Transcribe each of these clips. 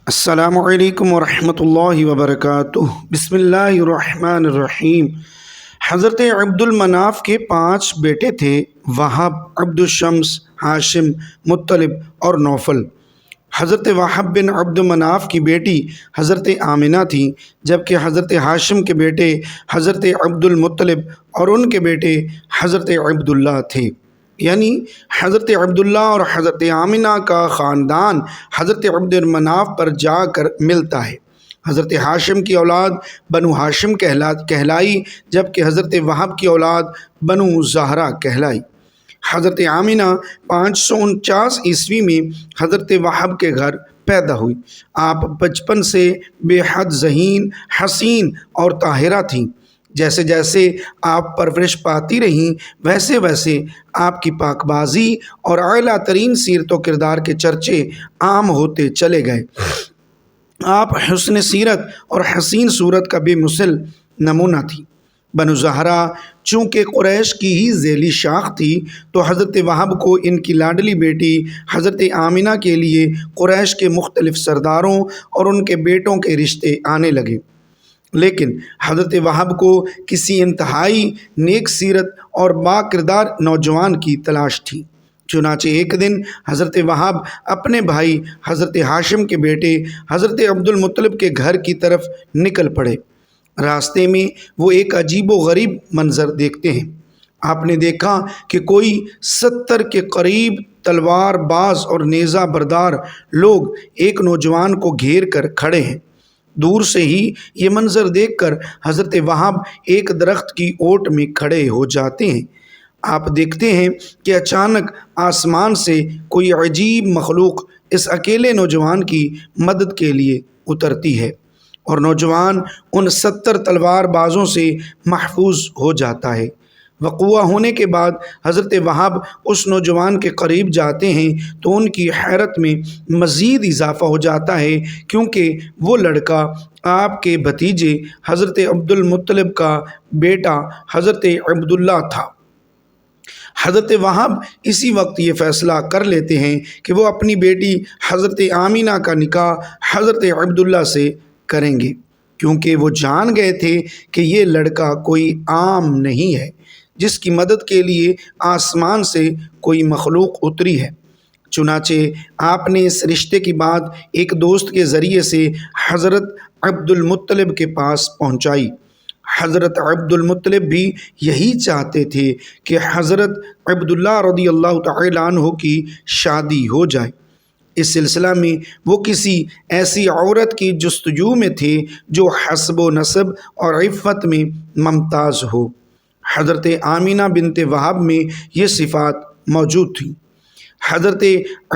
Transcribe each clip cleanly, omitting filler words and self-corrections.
السلام علیکم ورحمۃ اللہ وبرکاتہ۔ بسم اللہ الرحمن الرحیم۔ حضرت عبد المناف کے 5 بیٹے تھے: وہب، عبد الشمس، ہاشم، مطلب اور نوفل۔ حضرت وہب بن عبد مناف کی بیٹی حضرت آمنہ تھیں، جبکہ حضرت ہاشم کے بیٹے حضرت عبد المطلب اور ان کے بیٹے حضرت عبداللہ تھے۔ یعنی حضرت عبداللہ اور حضرت آمنہ کا خاندان حضرت عبد المناف پر جا کر ملتا ہے۔ حضرت ہاشم کی اولاد بنو ہاشم کہلائی، جبکہ حضرت وہب کی اولاد بنو زہرہ کہلائی۔ حضرت آمنہ 549 عیسوی میں حضرت وہب کے گھر پیدا ہوئی۔ آپ بچپن سے بے حد ذہین، حسین اور طاہرہ تھیں۔ جیسے جیسے آپ پرورش پاتی رہیں، ویسے ویسے آپ کی پاک بازی اور اعلیٰ ترین سیرت و کردار کے چرچے عام ہوتے چلے گئے۔ آپ حسن سیرت اور حسین صورت کا بے مثل نمونہ تھی۔ بنو زہرہ چونکہ قریش کی ہی ذیلی شاخ تھی، تو حضرت وہب کو ان کی لاڈلی بیٹی حضرت آمنہ کے لیے قریش کے مختلف سرداروں اور ان کے بیٹوں کے رشتے آنے لگے۔ لیکن حضرت وہب کو کسی انتہائی نیک سیرت اور با کردار نوجوان کی تلاش تھی۔ چنانچہ ایک دن حضرت وہب اپنے بھائی حضرت ہاشم کے بیٹے حضرت عبد المطلب کے گھر کی طرف نکل پڑے۔ راستے میں وہ ایک عجیب و غریب منظر دیکھتے ہیں۔ آپ نے دیکھا کہ کوئی 70 کے قریب تلوار باز اور نیزہ بردار لوگ ایک نوجوان کو گھیر کر کھڑے ہیں۔ دور سے ہی یہ منظر دیکھ کر حضرت وہب ایک درخت کی اوٹ میں کھڑے ہو جاتے ہیں۔ آپ دیکھتے ہیں کہ اچانک آسمان سے کوئی عجیب مخلوق اس اکیلے نوجوان کی مدد کے لیے اترتی ہے، اور نوجوان ان 70 تلوار بازوں سے محفوظ ہو جاتا ہے۔ وقوع ہونے کے بعد حضرت وہب اس نوجوان کے قریب جاتے ہیں تو ان کی حیرت میں مزید اضافہ ہو جاتا ہے، کیونکہ وہ لڑکا آپ کے بھتیجے حضرت عبد المطلب کا بیٹا حضرت عبداللہ تھا۔ حضرت وہب اسی وقت یہ فیصلہ کر لیتے ہیں کہ وہ اپنی بیٹی حضرت آمنہ کا نکاح حضرت عبداللہ سے کریں گے، کیونکہ وہ جان گئے تھے کہ یہ لڑکا کوئی عام نہیں ہے، جس کی مدد کے لیے آسمان سے کوئی مخلوق اتری ہے۔ چنانچہ آپ نے اس رشتے کی بات ایک دوست کے ذریعے سے حضرت عبد المطلب کے پاس پہنچائی۔ حضرت عبد المطلب بھی یہی چاہتے تھے کہ حضرت عبداللہ رضی اللہ تعالیٰ عنہ کی شادی ہو جائے۔ اس سلسلہ میں وہ کسی ایسی عورت کی جستجو میں تھے جو حسب و نسب اور عفت میں ممتاز ہو۔ حضرت آمنہ بنت وہب میں یہ صفات موجود تھیں۔ حضرت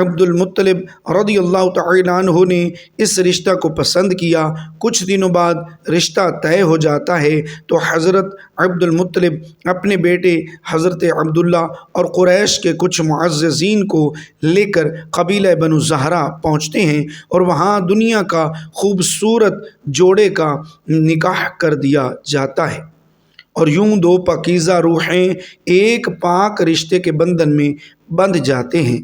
عبد المطلب رضی اللہ تعالیٰ عنہ نے اس رشتہ کو پسند کیا۔ کچھ دنوں بعد رشتہ طے ہو جاتا ہے تو حضرت عبد المطلب اپنے بیٹے حضرت عبداللہ اور قریش کے کچھ معززین کو لے کر قبیلہ بنو زہرہ پہنچتے ہیں، اور وہاں دنیا کا خوبصورت جوڑے کا نکاح کر دیا جاتا ہے، اور یوں 2 پاکیزہ روحیں ایک پاک رشتے کے بندھن میں بندھ جاتے ہیں۔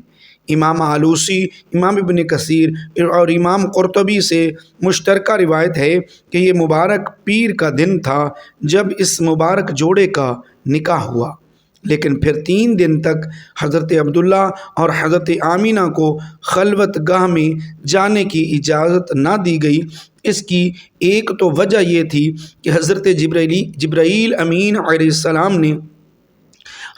امام آلوسی، امام ابن کثیر اور امام قرطبی سے مشترکہ روایت ہے کہ یہ مبارک پیر کا دن تھا جب اس مبارک جوڑے کا نکاح ہوا، لیکن پھر 3 دن تک حضرت عبداللہ اور حضرت آمنہ کو خلوت گاہ میں جانے کی اجازت نہ دی گئی۔ اس کی ایک تو وجہ یہ تھی کہ حضرت جبرائیل امین علیہ السلام نے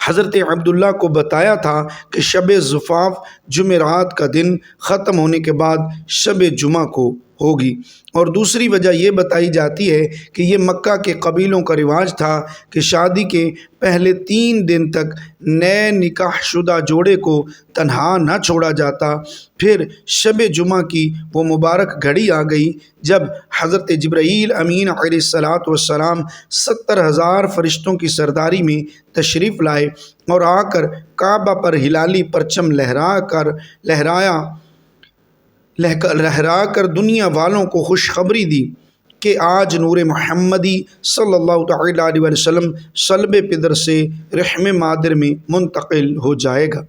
حضرت عبداللہ کو بتایا تھا کہ شب زفاف جمعرات کا دن ختم ہونے کے بعد شب جمعہ کو ہوگی، اور دوسری وجہ یہ بتائی جاتی ہے کہ یہ مکہ کے قبیلوں کا رواج تھا کہ شادی کے پہلے 3 دن تک نئے نکاح شدہ جوڑے کو تنہا نہ چھوڑا جاتا۔ پھر شب جمعہ کی وہ مبارک گھڑی آ گئی جب حضرت جبرائیل امین علیہ السلام 70,000 فرشتوں کی سرداری میں تشریف لائے اور آ کر کعبہ پر ہلالی پرچم لہرا کر دنیا والوں کو خوشخبری دی کہ آج نور محمدی صلی اللہ تعالیٰ علیہ وسلم صلب پدر سے رحم مادر میں منتقل ہو جائے گا۔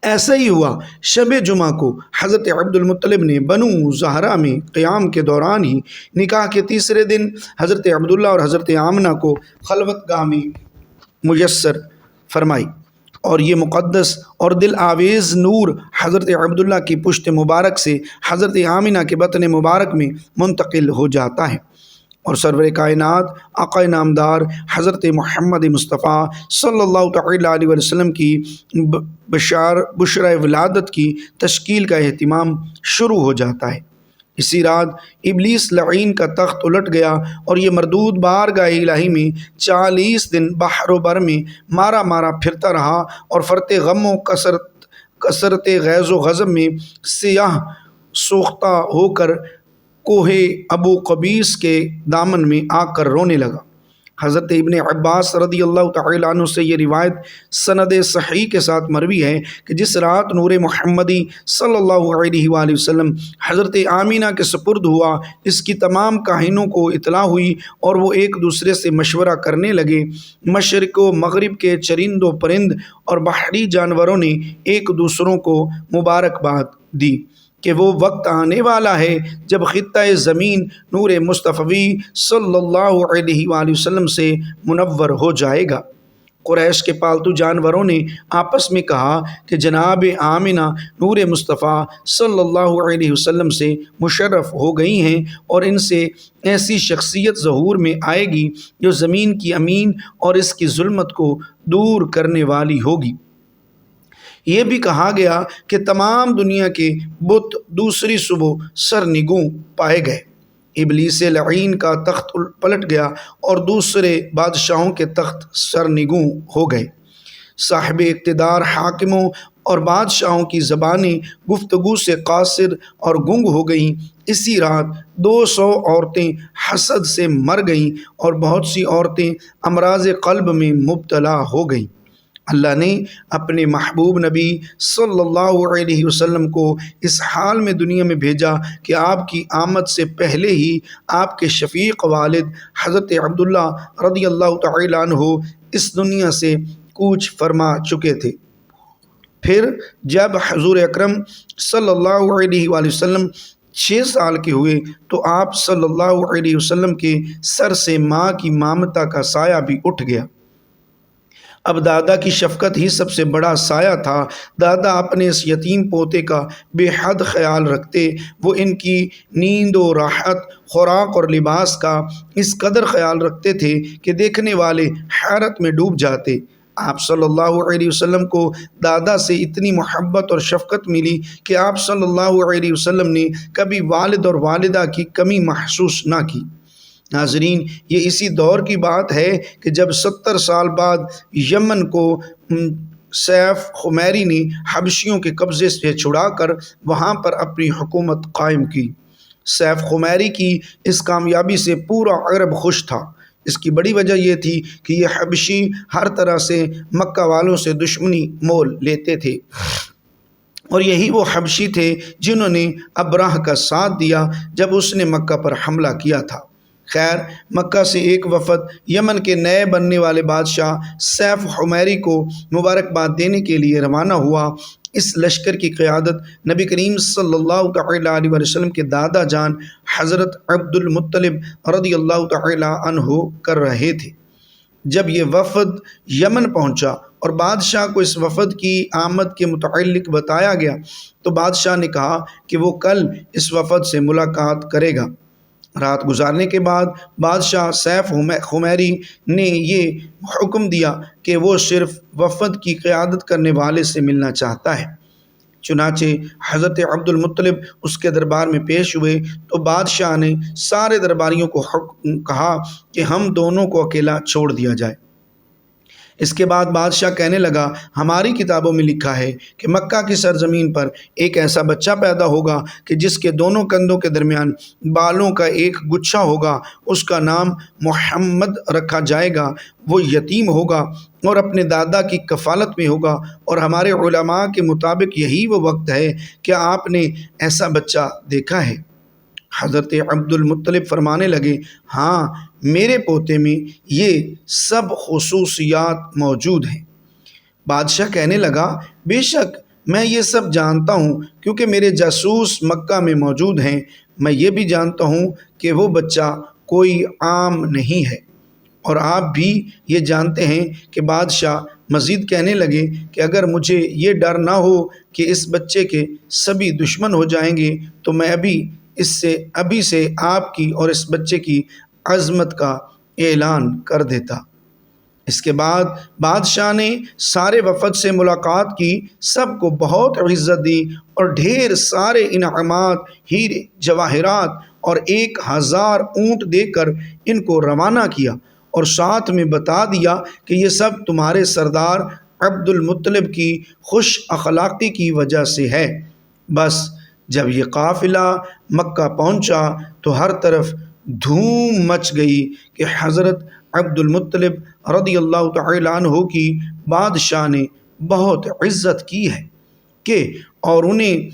ایسا ہی ہوا شب جمعہ کو حضرت عبد المطلب نے بنو زہرہ میں قیام کے دوران ہی نکاح کے تیسرے دن حضرت عبداللہ اور حضرت آمنہ کو خلوت گاہ میں میسر فرمائی، اور یہ مقدس اور دل آویز نور حضرت عبداللہ کی پشت مبارک سے حضرت آمنہ کے بطن مبارک میں منتقل ہو جاتا ہے، اور سرور کائنات آقا نامدار حضرت محمد مصطفیٰ صلی اللہ تعالیٰ علیہ وسلم کی بشرۂ ولادت کی تشکیل کا اہتمام شروع ہو جاتا ہے۔ اسی رات ابلیس لعین کا تخت الٹ گیا اور یہ مردود بارگاہ الہی میں 40 دن بحر و بر میں مارا مارا پھرتا رہا، اور فرط غم و کثرت غیظ و غضب میں سیاہ سوختہ ہو کر کوہ ابو قبیس کے دامن میں آ کر رونے لگا۔ حضرت ابن عباس رضی اللہ تعالیٰ عنہ سے یہ روایت سند صحیح کے ساتھ مروی ہے کہ جس رات نور محمدی صلی اللہ علیہ وآلہ وسلم حضرت آمینہ کے سپرد ہوا، اس کی تمام کاہنوں کو اطلاع ہوئی اور وہ ایک دوسرے سے مشورہ کرنے لگے۔ مشرق و مغرب کے چرند و پرند اور بحری جانوروں نے ایک دوسروں کو مبارکباد دی کہ وہ وقت آنے والا ہے جب خطہ زمین نور مصطفی صلی اللہ علیہ وآلہ وسلم سے منور ہو جائے گا۔ قریش کے پالتو جانوروں نے آپس میں کہا کہ جناب آمنہ نور مصطفیٰ صلی اللہ علیہ وسلم سے مشرف ہو گئی ہیں، اور ان سے ایسی شخصیت ظہور میں آئے گی جو زمین کی امین اور اس کی ظلمت کو دور کرنے والی ہوگی۔ یہ بھی کہا گیا کہ تمام دنیا کے بت دوسری صبح سرنگوں پائے گئے۔ ابلیس لعین کا تخت پلٹ گیا اور دوسرے بادشاہوں کے تخت سرنگوں ہو گئے۔ صاحب اقتدار حاکموں اور بادشاہوں کی زبانیں گفتگو سے قاصر اور گنگ ہو گئیں۔ اسی رات 200 عورتیں حسد سے مر گئیں اور بہت سی عورتیں امراض قلب میں مبتلا ہو گئیں۔ اللہ نے اپنے محبوب نبی صلی اللہ علیہ وسلم کو اس حال میں دنیا میں بھیجا کہ آپ کی آمد سے پہلے ہی آپ کے شفیق والد حضرت عبداللہ رضی اللہ تعالیٰ عنہ اس دنیا سے کوچ فرما چکے تھے۔ پھر جب حضور اکرم صلی اللہ علیہ وآلہ وسلم 6 سال کے ہوئے تو آپ صلی اللہ علیہ وسلم کے سر سے ماں کی ممتا کا سایہ بھی اٹھ گیا۔ اب دادا کی شفقت ہی سب سے بڑا سایہ تھا۔ دادا اپنے اس یتیم پوتے کا بے حد خیال رکھتے، وہ ان کی نیند و راحت، خوراک اور لباس کا اس قدر خیال رکھتے تھے کہ دیکھنے والے حیرت میں ڈوب جاتے۔ آپ صلی اللہ علیہ وسلم کو دادا سے اتنی محبت اور شفقت ملی کہ آپ صلی اللہ علیہ وسلم نے کبھی والد اور والدہ کی کمی محسوس نہ کی۔ ناظرین، یہ اسی دور کی بات ہے کہ جب 70 سال بعد یمن کو سیف خمیری نے حبشیوں کے قبضے سے چھڑا کر وہاں پر اپنی حکومت قائم کی۔ سیف خمیری کی اس کامیابی سے پورا عرب خوش تھا۔ اس کی بڑی وجہ یہ تھی کہ یہ حبشی ہر طرح سے مکہ والوں سے دشمنی مول لیتے تھے، اور یہی وہ حبشی تھے جنہوں نے ابراہ کا ساتھ دیا جب اس نے مکہ پر حملہ کیا تھا۔ خیر، مکہ سے ایک وفد یمن کے نئے بننے والے بادشاہ سیف خمیری کو مبارکباد دینے کے لیے روانہ ہوا۔ اس لشکر کی قیادت نبی کریم صلی اللہ تعالیٰ علیہ وسلم کے دادا جان حضرت عبد المطلب رضی اللہ تعالیٰ عنہ کر رہے تھے۔ جب یہ وفد یمن پہنچا اور بادشاہ کو اس وفد کی آمد کے متعلق بتایا گیا تو بادشاہ نے کہا کہ وہ کل اس وفد سے ملاقات کرے گا۔ رات گزارنے کے بعد بادشاہ سیف خمیری نے یہ حکم دیا کہ وہ صرف وفد کی قیادت کرنے والے سے ملنا چاہتا ہے۔ چنانچہ حضرت عبد المطلب اس کے دربار میں پیش ہوئے تو بادشاہ نے سارے درباریوں کو کہا کہ ہم دونوں کو اکیلا چھوڑ دیا جائے۔ اس کے بعد بادشاہ کہنے لگا، ہماری کتابوں میں لکھا ہے کہ مکہ کی سرزمین پر ایک ایسا بچہ پیدا ہوگا کہ جس کے دونوں کندھوں کے درمیان بالوں کا ایک گچھا ہوگا، اس کا نام محمد رکھا جائے گا۔ وہ یتیم ہوگا اور اپنے دادا کی کفالت میں ہوگا، اور ہمارے علماء کے مطابق یہی وہ وقت ہے۔ کیا آپ نے ایسا بچہ دیکھا ہے؟ حضرت عبد المطلب فرمانے لگے، ہاں، میرے پوتے میں یہ سب خصوصیات موجود ہیں۔ بادشاہ کہنے لگا، بے شک میں یہ سب جانتا ہوں کیونکہ میرے جاسوس مکہ میں موجود ہیں۔ میں یہ بھی جانتا ہوں کہ وہ بچہ کوئی عام نہیں ہے، اور آپ بھی یہ جانتے ہیں کہ بادشاہ مزید کہنے لگے کہ اگر مجھے یہ ڈر نہ ہو کہ اس بچے کے سبھی دشمن ہو جائیں گے تو میں ابھی سے آپ کی اور اس بچے کی عظمت کا اعلان کر دیتا۔ اس کے بعد بادشاہ نے سارے وفد سے ملاقات کی، سب کو بہت عزت دی اور ڈھیر سارے انعامات، ہیرے جواہرات اور 1000 اونٹ دے کر ان کو روانہ کیا، اور ساتھ میں بتا دیا کہ یہ سب تمہارے سردار عبد المطلب کی خوش اخلاقی کی وجہ سے ہے۔ بس جب یہ قافلہ مکہ پہنچا تو ہر طرف دھوم مچ گئی کہ حضرت عبد المطلب رضی اللہ تعالیٰ عنہ کی بادشاہ نے بہت عزت کی ہے اور انہیں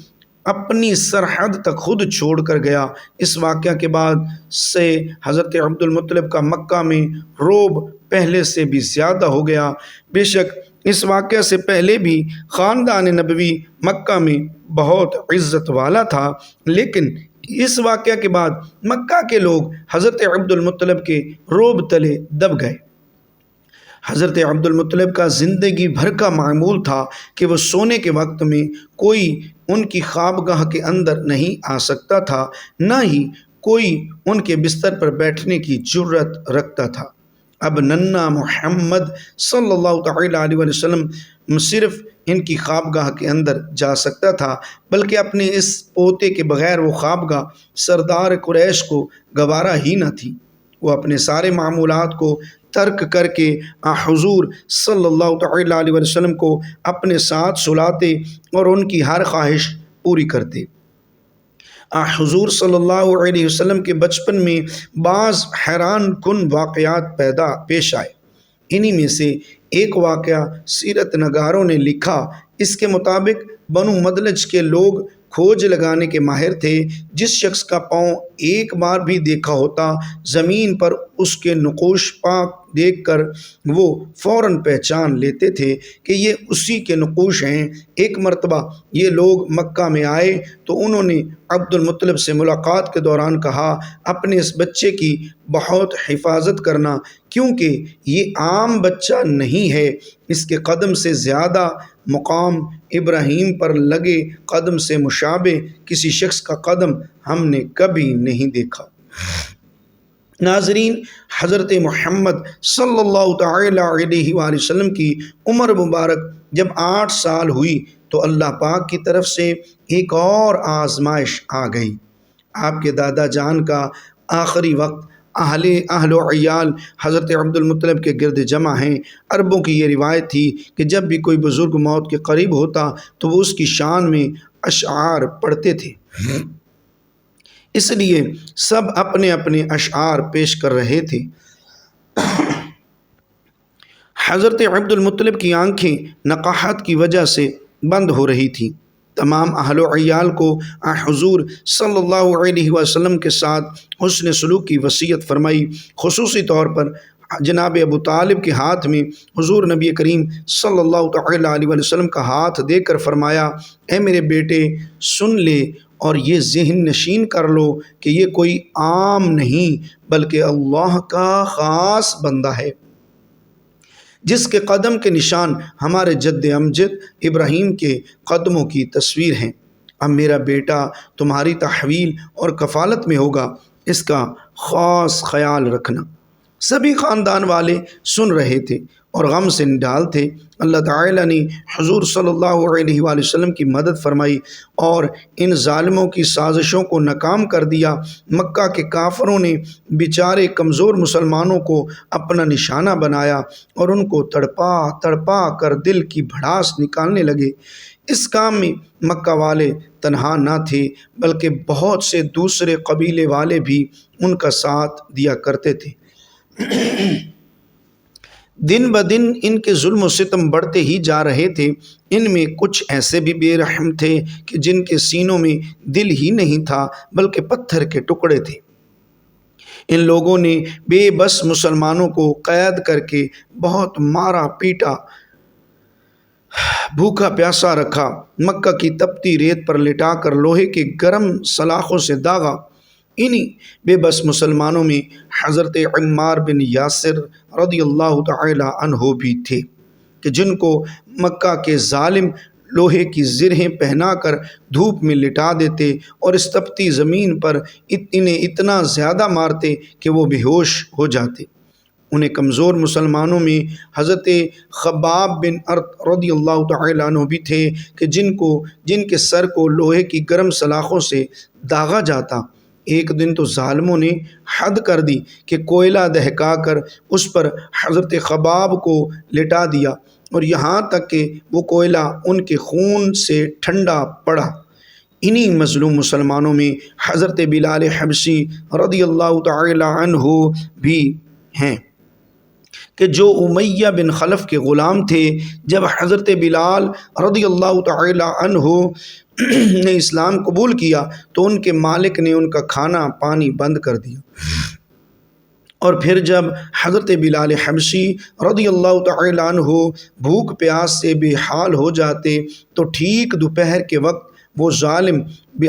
اپنی سرحد تک خود چھوڑ کر گیا۔ اس واقعہ کے بعد سے حضرت عبد المطلب کا مکہ میں رعب پہلے سے بھی زیادہ ہو گیا۔ بے شک اس واقعہ سے پہلے بھی خاندان نبوی مکہ میں بہت عزت والا تھا، لیکن اس واقعہ کے بعد مکہ کے لوگ حضرت عبد المطلب کے رعب تلے دب گئے۔ حضرت عبد المطلب کا زندگی بھر کا معمول تھا کہ وہ سونے کے وقت میں کوئی ان کی خوابگاہ کے اندر نہیں آ سکتا تھا، نہ ہی کوئی ان کے بستر پر بیٹھنے کی جرت رکھتا تھا۔ اب ننھا محمد صلی اللہ تعالیٰ علیہ وسلم صرف ان کی خوابگاہ کے اندر جا سکتا تھا، بلکہ اپنے اس پوتے کے بغیر وہ خوابگاہ سردار قریش کو گوارا ہی نہ تھی۔ وہ اپنے سارے معمولات کو ترک کر کے حضور صلی اللہ تعالیٰ علیہ وسلم کو اپنے ساتھ سلاتے اور ان کی ہر خواہش پوری کرتے۔ حضور صلی اللہ علیہ وسلم کے بچپن میں بعض حیران کن واقعات پیش آئے۔ انہی میں سے ایک واقعہ سیرت نگاروں نے لکھا۔ اس کے مطابق بنو مدلج کے لوگ کھوج لگانے کے ماہر تھے۔ جس شخص کا پاؤں ایک بار بھی دیکھا ہوتا، زمین پر اس کے نقوش پاک دیکھ کر وہ فوراً پہچان لیتے تھے کہ یہ اسی کے نقوش ہیں۔ ایک مرتبہ یہ لوگ مکہ میں آئے تو انہوں نے عبد المطلب سے ملاقات کے دوران کہا، اپنے اس بچے کی بہت حفاظت کرنا، کیونکہ یہ عام بچہ نہیں ہے، اس کے قدم سے زیادہ مقام ابراہیم پر لگے قدم سے مشابہ کسی شخص کا قدم ہم نے کبھی نہیں دیکھا۔ ناظرین، حضرت محمد صلی اللہ تعالیٰ علیہ وآلہ وسلم کی عمر مبارک جب 8 سال ہوئی تو اللہ پاک کی طرف سے ایک اور آزمائش آ گئی۔ آپ کے دادا جان کا آخری وقت اہل و عیال حضرت عبد المطلب کے گرد جمع ہیں۔ عربوں کی یہ روایت تھی کہ جب بھی کوئی بزرگ موت کے قریب ہوتا تو وہ اس کی شان میں اشعار پڑھتے تھے، اس لیے سب اپنے اپنے اشعار پیش کر رہے تھے۔ حضرت عبد المطلب کی آنکھیں نقاہت کی وجہ سے بند ہو رہی تھیں۔ تمام اہل و عیال کو حضور صلی اللہ علیہ وسلم کے ساتھ حسن سلوک کی وصیت فرمائی۔ خصوصی طور پر جناب ابو طالب کے ہاتھ میں حضور نبی کریم صلی اللہ تعالیٰ علیہ وسلم کا ہاتھ دے کر فرمایا، اے میرے بیٹے، سن لے اور یہ ذہن نشین کر لو کہ یہ کوئی عام نہیں بلکہ اللہ کا خاص بندہ ہے، جس کے قدم کے نشان ہمارے جد امجد ابراہیم کے قدموں کی تصویر ہیں۔ اب میرا بیٹا تمہاری تحویل اور کفالت میں ہوگا، اس کا خاص خیال رکھنا۔ سبھی خاندان والے سن رہے تھے اور غم سے نڈال تھے۔ اللہ تعالیٰ نے حضور صلی اللہ علیہ وآلہ وسلم کی مدد فرمائی اور ان ظالموں کی سازشوں کو ناکام کر دیا۔ مکہ کے کافروں نے بیچارے کمزور مسلمانوں کو اپنا نشانہ بنایا اور ان کو تڑپا تڑپا کر دل کی بھڑاس نکالنے لگے۔ اس کام میں مکہ والے تنہا نہ تھے بلکہ بہت سے دوسرے قبیلے والے بھی ان کا ساتھ دیا کرتے تھے۔ دن بدن ان کے ظلم و ستم بڑھتے ہی جا رہے تھے۔ ان میں کچھ ایسے بھی بے رحم تھے کہ جن کے سینوں میں دل ہی نہیں تھا بلکہ پتھر کے ٹکڑے تھے۔ ان لوگوں نے بے بس مسلمانوں کو قید کر کے بہت مارا پیٹا۔ بھوکا پیاسا رکھا، مکہ کی تپتی ریت پر لٹا کر لوہے کے گرم سلاخوں سے داغا۔ انہی بے بس مسلمانوں میں حضرت عمار بن یاسر رضی اللہ تعالی عنہ بھی تھے کہ جن کو مکہ کے ظالم لوہے کی زرہیں پہنا کر دھوپ میں لٹا دیتے اور اس تپتی زمین پر انہیں اتنا زیادہ مارتے کہ وہ بے ہوش ہو جاتے۔ انہیں کمزور مسلمانوں میں حضرت خباب بن ارت رضی اللہ تعالی عنہ بھی تھے کہ جن کے سر کو لوہے کی گرم سلاخوں سے داغا جاتا۔ ایک دن تو ظالموں نے حد کر دی کہ کوئلہ دہکا کر اس پر حضرت خباب کو لٹا دیا اور یہاں تک کہ وہ کوئلہ ان کے خون سے ٹھنڈا پڑا۔ انہی مظلوم مسلمانوں میں حضرت بلال حبشی رضی اللہ تعالی عنہ بھی ہیں کہ جو امیہ بن خلف کے غلام تھے۔ جب حضرت بلال رضی اللہ تعالی عنہ نے اسلام قبول کیا تو ان کے مالک نے ان کا کھانا پانی بند کر دیا، اور پھر جب حضرت بلال حبشی رضی اللہ تعالی عنہ بھوک پیاس سے بے حال ہو جاتے تو ٹھیک دوپہر کے وقت وہ ظالم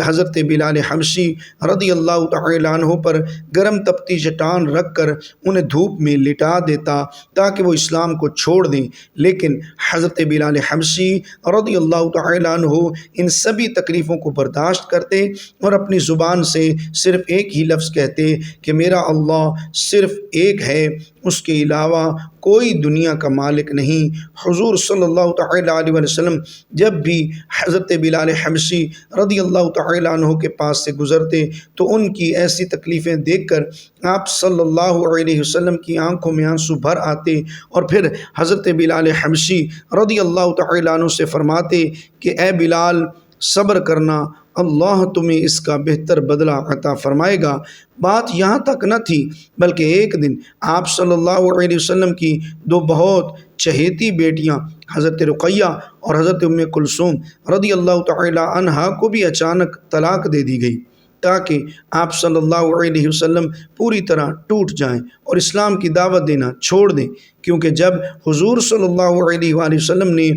حضرت بلال حبشی رضی اللہ تعالی عنہ پر گرم تپتی چٹان رکھ کر انہیں دھوپ میں لٹا دیتا تاکہ وہ اسلام کو چھوڑ دیں، لیکن حضرت بلال حبشی رضی اللہ تعالی عنہ ان سبھی تکلیفوں کو برداشت کرتے اور اپنی زبان سے صرف ایک ہی لفظ کہتے کہ میرا اللہ صرف ایک ہے، اس کے علاوہ کوئی دنیا کا مالک نہیں۔ حضور صلی اللہ تعالی علیہ وسلم جب بھی حضرت بلال حبشی رضی اللہ تعالی عنہ کے پاس سے گزرتے تو ان کی ایسی تکلیفیں دیکھ کر آپ صلی اللہ علیہ وسلم کی آنکھوں میں آنسو بھر آتے اور پھر حضرت بلال حبشی رضی اللہ تعالی عنہ سے فرماتے کہ اے بلال صبر کرنا، اللہ تمہیں اس کا بہتر بدلہ عطا فرمائے گا۔ بات یہاں تک نہ تھی بلکہ ایک دن آپ صلی اللہ علیہ وسلم کی دو بہت چہیتی بیٹیاں حضرت رقیہ اور حضرت ام کلثوم رضی اللہ تعالی عنہا کو بھی اچانک طلاق دے دی گئی تاکہ آپ صلی اللہ علیہ وسلم پوری طرح ٹوٹ جائیں اور اسلام کی دعوت دینا چھوڑ دیں، کیونکہ جب حضور صلی اللہ علیہ وآلہ وسلم نے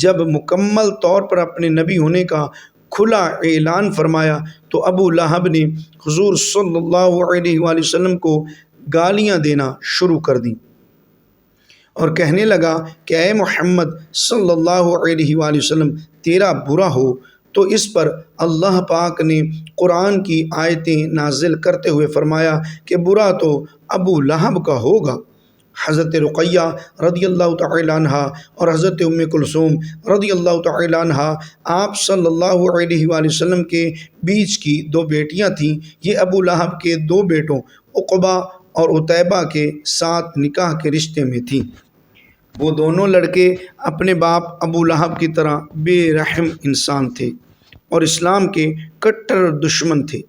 جب مکمل طور پر اپنے نبی ہونے کا کھلا اعلان فرمایا تو ابو لہب نے حضور صلی اللہ علیہ وآلہ وسلم کو گالیاں دینا شروع کر دیں اور کہنے لگا کہ اے محمد صلی اللہ علیہ وآلہ وسلم تیرا برا ہو، تو اس پر اللہ پاک نے قرآن کی آیتیں نازل کرتے ہوئے فرمایا کہ برا تو ابو لہب کا ہوگا۔ حضرت رقیہ رضی اللہ تعالی عنہا اور حضرت ام کلثوم رضی اللہ تعالی عنہا آپ صلی اللہ علیہ وآلہ وسلم کے بیچ کی دو بیٹیاں تھیں۔ یہ ابو لہب کے دو بیٹوں عقبہ اور عتیبہ کے ساتھ نکاح کے رشتے میں تھیں۔ وہ دونوں لڑکے اپنے باپ ابو لہب کی طرح بے رحم انسان تھے اور اسلام کے کٹر دشمن تھے۔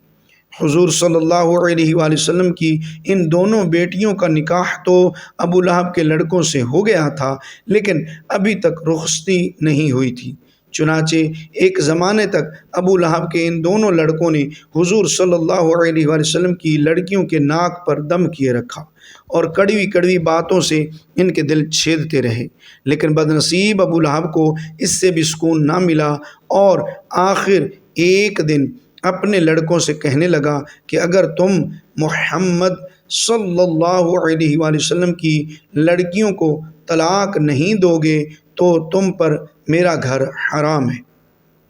حضور صلی اللہ علیہ وآلہ وسلم کی ان دونوں بیٹیوں کا نکاح تو ابو لہب کے لڑکوں سے ہو گیا تھا، لیکن ابھی تک رخصتی نہیں ہوئی تھی۔ چنانچہ ایک زمانے تک ابو لہب کے ان دونوں لڑکوں نے حضور صلی اللہ علیہ وآلہ وسلم کی لڑکیوں کے ناک پر دم کیے رکھا اور کڑوی کڑوی باتوں سے ان کے دل چھیدتے رہے، لیکن بدنصیب ابو لہب کو اس سے بھی سکون نہ ملا اور آخر ایک دن اپنے لڑکوں سے کہنے لگا کہ اگر تم محمد صلی اللہ علیہ وآلہ وسلم کی لڑکیوں کو طلاق نہیں دو گے تو تم پر میرا گھر حرام ہے۔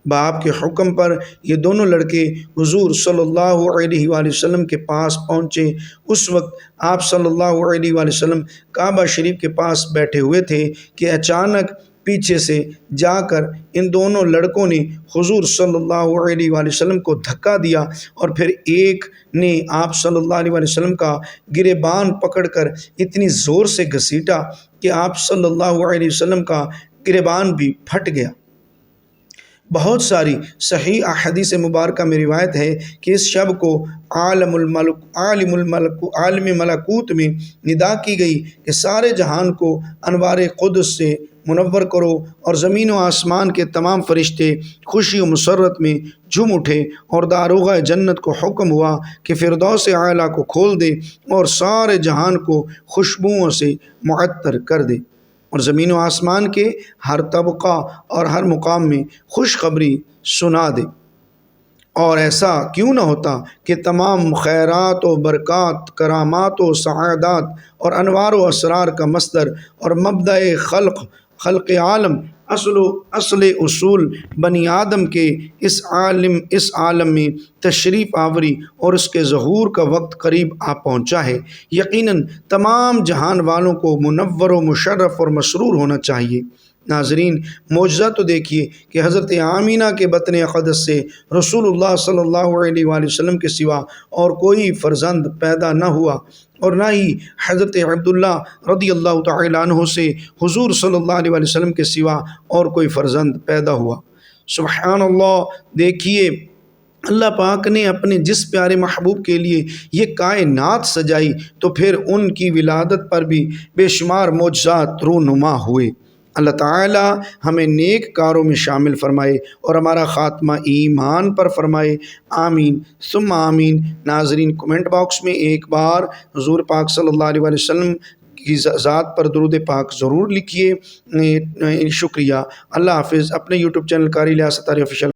باپ کے حکم پر یہ دونوں لڑکے حضور صلی اللہ علیہ وآلہ وسلم کے پاس پہنچے۔ اس وقت آپ صلی اللہ علیہ وآلہ وسلم کعبہ شریف کے پاس بیٹھے ہوئے تھے کہ اچانک پیچھے سے جا کر ان دونوں لڑکوں نے حضور صلی اللہ علیہ وآلہ وسلم کو دھکا دیا اور پھر ایک نے آپ صلی اللہ علیہ وآلہ وسلم کا گریبان پکڑ کر اتنی زور سے گھسیٹا کہ آپ صلی اللہ علیہ وسلم کا گریبان بھی پھٹ گیا۔ بہت ساری صحیح احادیث مبارکہ میں روایت ہے کہ اس شب کو عالم ملکوت میں ندا کی گئی کہ سارے جہان کو انوار قدس سے منور کرو، اور زمین و آسمان کے تمام فرشتے خوشی و مسرت میں جھوم اٹھے، اور داروغہ جنت کو حکم ہوا کہ فردوس اعلیٰ کو کھول دے اور سارے جہان کو خوشبوؤں سے معطر کر دے۔ اور زمین و آسمان کے ہر طبقہ اور ہر مقام میں خوشخبری سنا دے۔ اور ایسا کیوں نہ ہوتا کہ تمام خیرات و برکات، کرامات و سعادات اور انوار و اسرار کا مصدر اور مبدأ خلق عالم، اصل اصول بنی آدم کے اس عالم میں تشریف آوری اور اس کے ظہور کا وقت قریب آ پہنچا ہے۔ یقیناً تمام جہان والوں کو منور و مشرف اور مسرور ہونا چاہیے۔ ناظرین، معجزہ تو دیکھیے کہ حضرت آمینہ کے بطن اقدس سے رسول اللہ صلی اللہ علیہ وآلہ وسلم کے سوا اور کوئی فرزند پیدا نہ ہوا، اور نہ ہی حضرت عبداللہ رضی اللہ تعالیٰ عنہ سے حضور صلی اللہ علیہ وآلہ وسلم کے سوا اور کوئی فرزند پیدا ہوا۔ سبحان اللہ! دیکھیے اللہ پاک نے اپنے جس پیارے محبوب کے لیے یہ کائنات سجائی تو پھر ان کی ولادت پر بھی بے شمار معجزات رونما ہوئے۔ اللہ تعالی ہمیں نیک کاروں میں شامل فرمائے اور ہمارا خاتمہ ایمان پر فرمائے، آمین ثم آمین۔ ناظرین، کمنٹ باکس میں ایک بار حضور پاک صلی اللہ علیہ وآلہ وسلم کی ذات پر درود پاک ضرور لکھیے۔ شکریہ۔ اللہ حافظ۔ اپنے یوٹیوب چینل قاری الیاس ستاری آفیشیل